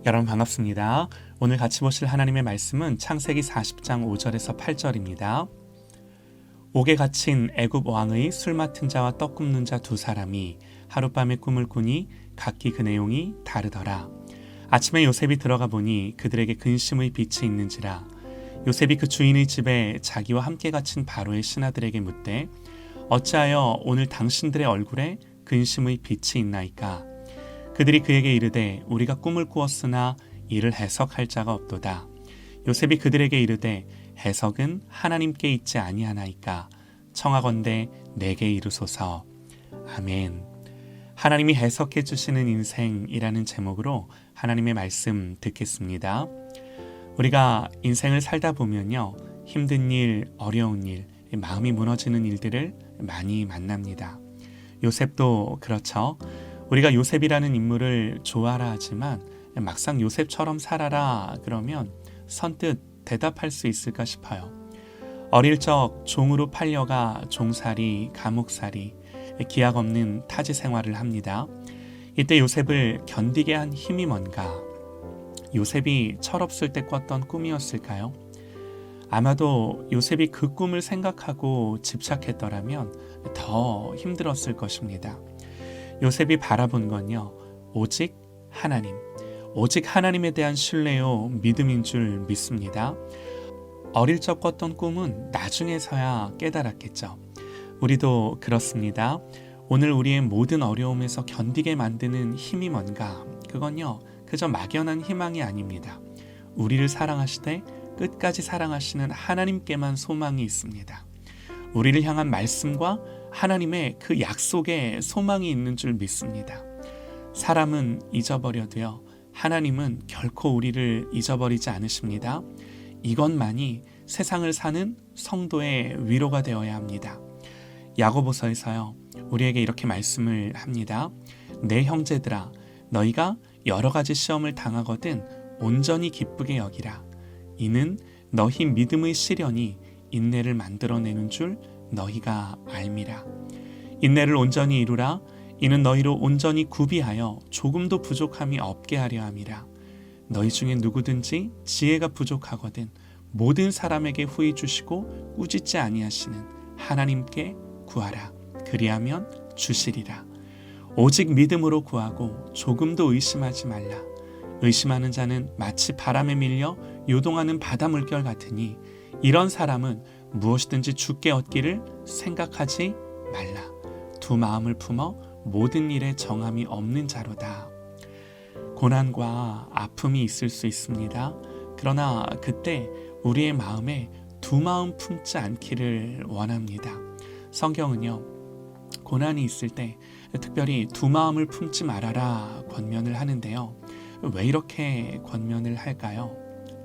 여러분 반갑습니다. 오늘 같이 보실 하나님의 말씀은 창세기 40장 5절에서 8절입니다. 옥에 갇힌 애굽 왕의 술 맡은 자와 떡 굽는 자 두 사람이 하룻밤에 꿈을 꾸니 각기 그 내용이 다르더라. 아침에 요셉이 들어가 보니 그들에게 근심의 빛이 있는지라. 요셉이 그 주인의 집에 자기와 함께 갇힌 바로의 신하들에게 묻되 어찌하여 오늘 당신들의 얼굴에 근심의 빛이 있나이까? 그들이 그에게 이르되 우리가 꿈을 꾸었으나 이를 해석할 자가 없도다. 요셉이 그들에게 이르되 해석은 하나님께 있지 아니하나이까? 청하건대 내게 이르소서. 아멘. 하나님이 해석해 주시는 인생이라는 제목으로 하나님의 말씀 듣겠습니다. 우리가 인생을 살다 보면요, 힘든 일, 어려운 일, 마음이 무너지는 일들을 많이 만납니다. 요셉도 그렇죠. 우리가 요셉이라는 인물을 좋아라 하지만 막상 요셉처럼 살아라 그러면 선뜻 대답할 수 있을까 싶어요. 어릴 적 종으로 팔려가 종살이, 감옥살이, 기약 없는 타지 생활을 합니다. 이때 요셉을 견디게 한 힘이 뭔가? 요셉이 철없을 때 꿨던 꿈이었을까요? 아마도 요셉이 그 꿈을 생각하고 집착했더라면 더 힘들었을 것입니다. 요셉이 바라본 건요, 오직 하나님, 오직 하나님에 대한 신뢰요 믿음인 줄 믿습니다. 어릴 적 꿨던 꿈은 나중에서야 깨달았겠죠. 우리도 그렇습니다. 오늘 우리의 모든 어려움에서 견디게 만드는 힘이 뭔가? 그건요, 그저 막연한 희망이 아닙니다. 우리를 사랑하시되 끝까지 사랑하시는 하나님께만 소망이 있습니다. 우리를 향한 말씀과 하나님의 그 약속에 소망이 있는 줄 믿습니다. 사람은 잊어버려도요, 하나님은 결코 우리를 잊어버리지 않으십니다. 이것만이 세상을 사는 성도의 위로가 되어야 합니다. 야고보서에서요, 우리에게 이렇게 말씀을 합니다. 내 형제들아, 너희가 여러 가지 시험을 당하거든 온전히 기쁘게 여기라. 이는 너희 믿음의 시련이 인내를 만들어내는 줄 너희가 알미라. 인내를 온전히 이루라. 이는 너희로 온전히 구비하여 조금도 부족함이 없게 하려 함이라. 너희 중에 누구든지 지혜가 부족하거든 모든 사람에게 후히 주시고 꾸짖지 아니하시는 하나님께 구하라. 그리하면 주시리라. 오직 믿음으로 구하고 조금도 의심하지 말라. 의심하는 자는 마치 바람에 밀려 요동하는 바다 물결 같으니 이런 사람은 무엇이든지 주께 얻기를 생각하지 말라. 두 마음을 품어 모든 일에 정함이 없는 자로다. 고난과 아픔이 있을 수 있습니다. 그러나 그때 우리의 마음에 두 마음 품지 않기를 원합니다. 성경은요, 고난이 있을 때 특별히 두 마음을 품지 말아라 권면을 하는데요. 왜 이렇게 권면을 할까요?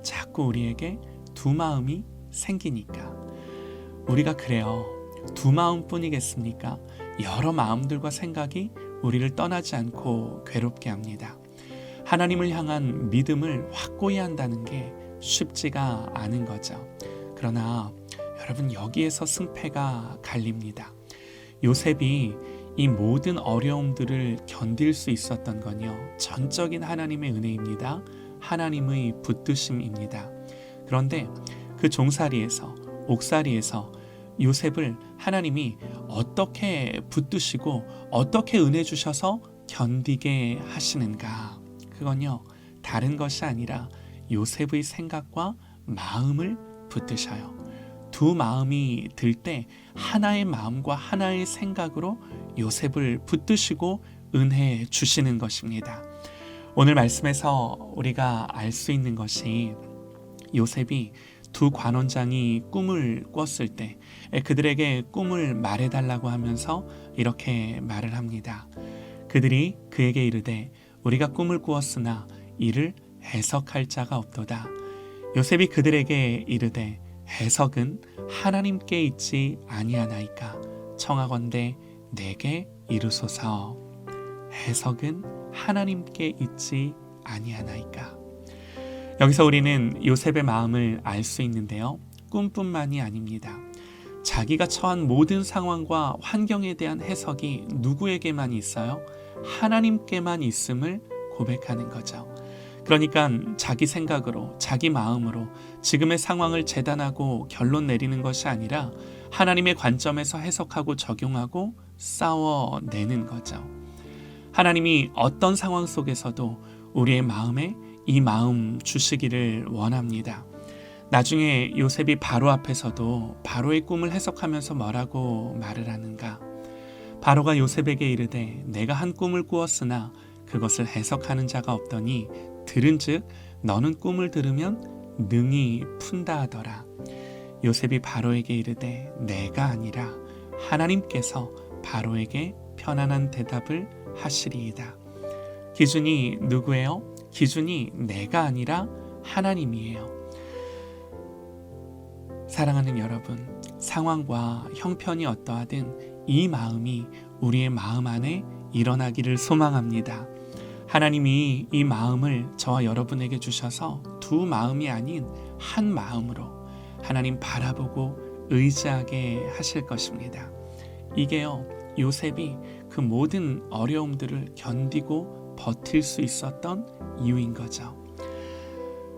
자꾸 우리에게 두 마음이 생기니까. 우리가 그래요. 두 마음뿐이겠습니까? 여러 마음들과 생각이 우리를 떠나지 않고 괴롭게 합니다. 하나님을 향한 믿음을 확고히 한다는 게 쉽지가 않은 거죠. 그러나 여러분, 여기에서 승패가 갈립니다. 요셉이 이 모든 어려움들을 견딜 수 있었던 건요, 전적인 하나님의 은혜입니다. 하나님의 붙드심입니다. 그런데 그 종살이에서, 옥살이에서 요셉을 하나님이 어떻게 붙드시고 어떻게 은혜 주셔서 견디게 하시는가? 그건요, 다른 것이 아니라 요셉의 생각과 마음을 붙드셔요. 두 마음이 들 때 하나의 마음과 하나의 생각으로 요셉을 붙드시고 은혜 주시는 것입니다. 오늘 말씀에서 우리가 알 수 있는 것이 요셉이 두 관원장이 꿈을 꿨을 때 그들에게 꿈을 말해달라고 하면서 이렇게 말을 합니다. 그들이 그에게 이르되 우리가 꿈을 꾸었으나 이를 해석할 자가 없도다. 요셉이 그들에게 이르되 해석은 하나님께 있지 아니하나이까? 청하건대 내게 이르소서. 해석은 하나님께 있지 아니하나이까? 여기서 우리는 요셉의 마음을 알 수 있는데요, 꿈뿐만이 아닙니다. 자기가 처한 모든 상황과 환경에 대한 해석이 누구에게만 있어요? 하나님께만 있음을 고백하는 거죠. 그러니까 자기 생각으로, 자기 마음으로 지금의 상황을 재단하고 결론 내리는 것이 아니라 하나님의 관점에서 해석하고 적용하고 싸워내는 거죠. 하나님이 어떤 상황 속에서도 우리의 마음에 이 마음 주시기를 원합니다. 나중에 요셉이 바로 앞에서도 바로의 꿈을 해석하면서 뭐라고 말을 하는가? 바로가 요셉에게 이르되 내가 한 꿈을 꾸었으나 그것을 해석하는 자가 없더니 들은즉 너는 꿈을 들으면 능히 푼다 하더라. 요셉이 바로에게 이르되 내가 아니라 하나님께서 바로에게 편안한 대답을 하시리이다. 기준이 누구예요? 기준이 내가 아니라 하나님이에요. 사랑하는 여러분, 상황과 형편이 어떠하든 이 마음이 우리의 마음 안에 일어나기를 소망합니다. 하나님이 이 마음을 저와 여러분에게 주셔서 두 마음이 아닌 한 마음으로 하나님 바라보고 의지하게 하실 것입니다. 이게요, 요셉이 그 모든 어려움들을 견디고 버틸 수 있었던 이유인 거죠.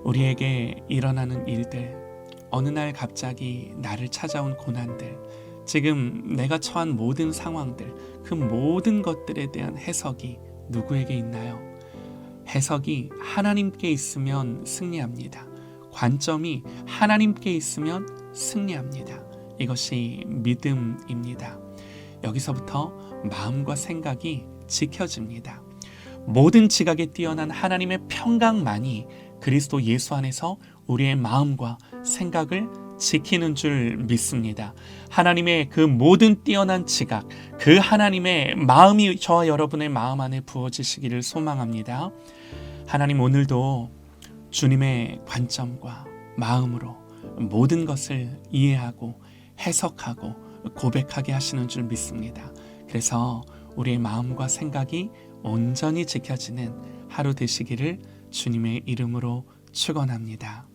우리에게 일어나는 일들, 어느 날 갑자기 나를 찾아온 고난들, 지금 내가 처한 모든 상황들, 그 모든 것들에 대한 해석이 누구에게 있나요? 해석이 하나님께 있으면 승리합니다. 관점이 하나님께 있으면 승리합니다. 이것이 믿음입니다. 여기서부터 마음과 생각이 지켜집니다. 모든 지각에 뛰어난 하나님의 평강만이 그리스도 예수 안에서 우리의 마음과 생각을 지키는 줄 믿습니다. 하나님의 그 모든 뛰어난 지각, 그 하나님의 마음이 저와 여러분의 마음 안에 부어지시기를 소망합니다. 하나님 오늘도 주님의 관점과 마음으로 모든 것을 이해하고 해석하고 고백하게 하시는 줄 믿습니다. 그래서 우리의 마음과 생각이 온전히 지켜지는 하루 되시기를 주님의 이름으로 축원합니다.